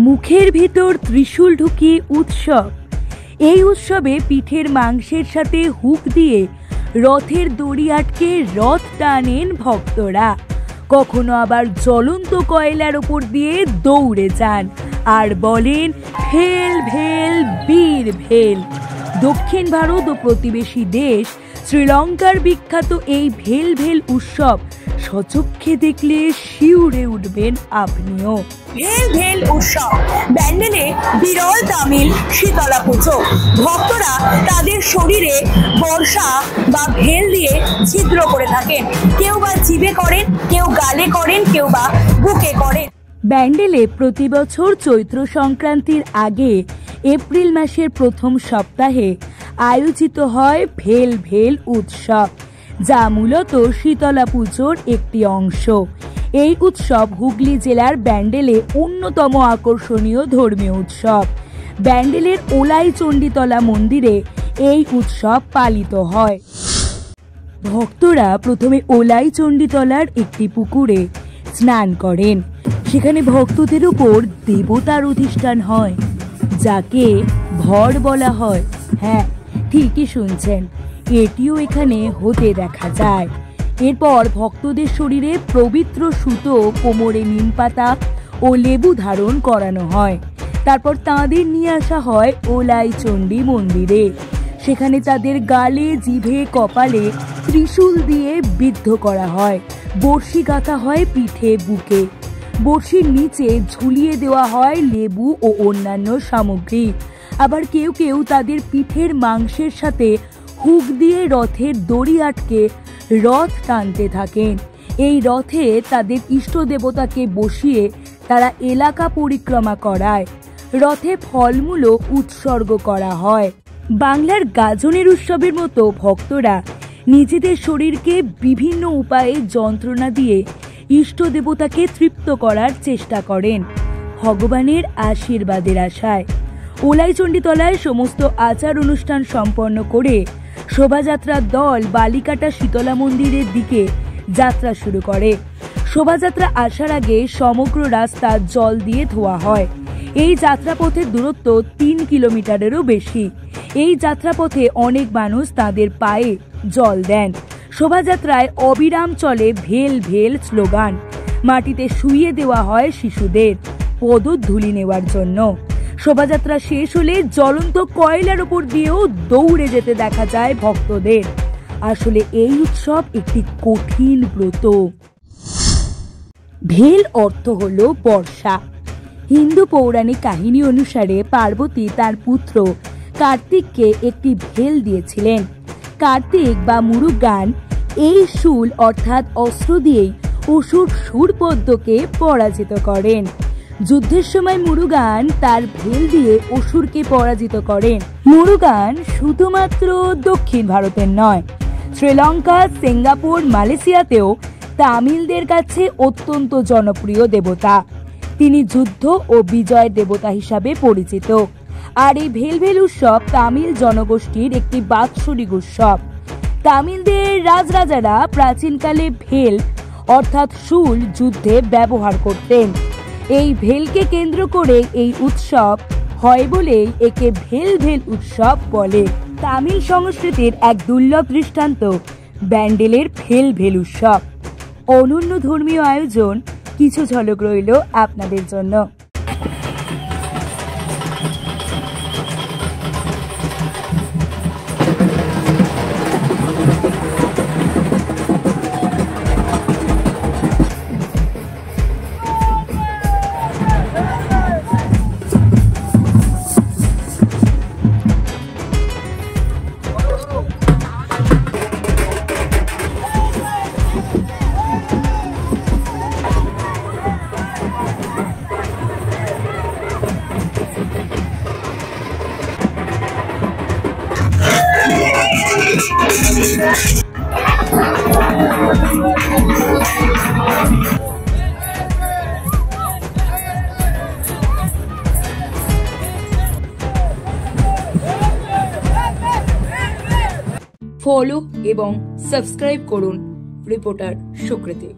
মুখের ভিতর ত্রিশূল ঢুকিয়ে উৎসব। এই উৎসবে পিঠের মাংসের সাথে হুক দিয়ে রথের দড়ি আটকে রথ টানেন ভক্তরা। কখনো আবার জ্বলন্ত কয়লার ওপর দিয়ে দৌড়ে যান আর বলেন ভেল ভেল বীর ভেল। দক্ষিণ ভারত ও প্রতিবেশী দেশ শ্রীলঙ্কার বিখ্যাত এই ভেল ভেল উৎসব সচক্ষে দেখলে শিউরে উঠবেন আপনিও। ভেল ভেল উৎসব ব্যান্ডেলে বিরল তামিল শীতলা পুজো। ভক্তরা তাদের শরীরে বর্ষা বা ভেল দিয়ে ছিদ্র করে থাকেন। কেউ বা জিভে করেন, কেউ গালে করেন, কেউ বা বুকে করেন। ব্যান্ডেলে প্রতি বছর চৈত্র সংক্রান্তির আগে এপ্রিল মাসের প্রথম সপ্তাহে আয়োজিত হয় ভেল ভেল উৎসব, যা মূলত শীতলা পুজোর একটি অংশ। এই উৎসব হুগলি জেলার ব্যান্ডেলে অন্যতম আকর্ষণীয় ধর্মীয় উৎসব। ব্যান্ডেলের ওলাই চণ্ডীতলা মন্দিরে এই উৎসব পালিত হয়। ভক্তরা প্রথমে ওলাই চণ্ডীতলার একটি পুকুরে স্নান করেন। সেখানে ভক্তদের উপর দেবতার অধিষ্ঠান হয়, যাকে ভর বলা হয়। হ্যাঁ, ঠিকই শুনছেন, এটিও এখানে হতে দেখা যায়। এরপর ভক্তদের শরীরে পবিত্র সুতো, কোমরে নিমপাতা ও লেবু ধারণ করানো হয়। তারপর তাঁদের নিয়ে আসা হয় ওলাই চণ্ডী মন্দিরে। সেখানে তাদের গালে, জিভে, কপালে ত্রিশূল দিয়ে বিদ্ধ করা হয়। বড়শি গাঁথা হয় পিঠে, বুকে। বড়শির নিচে ঝুলিয়ে দেওয়া হয় লেবু ও অন্যান্য সামগ্রী। আবার কেউ কেউ তাদের পিঠের মাংসের সাথে হুক দিয়ে রথের দড়ি আটকে রথ টানতে থাকেন। এই রথে তাদের ইষ্ট দেবতাকে বসিয়ে তারা এলাকা পরিক্রমা করায়। রথে ফলমূলও উৎসর্গ করা হয়। বাংলার গাজনের উৎসবের মতো ভক্তরা নিজেদের শরীরকে বিভিন্ন উপায়ে যন্ত্রণা দিয়ে ইষ্ট দেবতাকে তৃপ্ত করার চেষ্টা করেন ভগবানের আশীর্বাদের আশায়। ওলাই চণ্ডীতলায় সমস্ত আচার অনুষ্ঠান সম্পন্ন করে শোভাযাত্রার দল বালিকাটা শীতলা মন্দিরের দিকে যাত্রা শুরু করে। শোভাযাত্রা আসার আগে সমগ্র রাস্তা জল দিয়ে ধোয়া হয়। এই যাত্রাপথের দূরত্ব 3 কিলোমিটারেরও বেশি। এই যাত্রাপথে অনেক মানুষ তাদের পায়ে জল দেন। শোভাযাত্রায় অবিরাম চলে ভেল ভেল স্লোগান। মাটিতে শুইয়ে দেওয়া হয় শিশুদের পদধূলি নেওয়ার জন্য। শোভাযাত্রা শেষ হলে জ্বলন্ত কয়লার উপর দিয়েও দৌড়ে যেতে দেখা যায় ভক্তদের। আসলে এই উৎসব একটি কঠিন ব্রত। ভেল অর্থ হলো বর্ষা। হিন্দু পৌরাণিক কাহিনী অনুসারে পার্বতী তার পুত্র কার্তিককে একটি ভেল দিয়েছিলেন। কার্তিক বা মুরুগান এই শূল অর্থাৎ অস্ত্র দিয়েই অসুর শূরপদ্মকে পরাজিত করেন। যুদ্ধের সময় মুরুগান তার ভেল দিয়ে অসুরকে পরাজিত করেন। মুরুগান শুধুমাত্র দক্ষিণ ভারতের নয়, শ্রীলঙ্কা, সিঙ্গাপুর, মালয়েশিয়াতেও তামিলদের কাছে অত্যন্ত জনপ্রিয় দেবতা। তিনি যুদ্ধ ও বিজয়ের দেবতা হিসাবে পরিচিত। আর এই ভেল ভেল উৎসব তামিল জনগোষ্ঠীর একটি বাৎসরিক উৎসব। তামিলদের রাজরাজারা প্রাচীনকালে ভেল অর্থাৎ শূল যুদ্ধে ব্যবহার করতেন। এই ভেলকে কেন্দ্র করে এই উৎসব হয় বলেই একে ভেল ভেল উৎসব বলে। তামিল সংস্কৃতির এক দুর্লভ দৃষ্টান্ত ব্যান্ডেলের ভেল ভেল উৎসব। অনন্য ধর্মীয় আয়োজন, কিছু ঝলক রইল আপনাদের জন্য। ফলো এবং সাবস্ক্রাইব করুন রিপোর্টার সুকৃতি।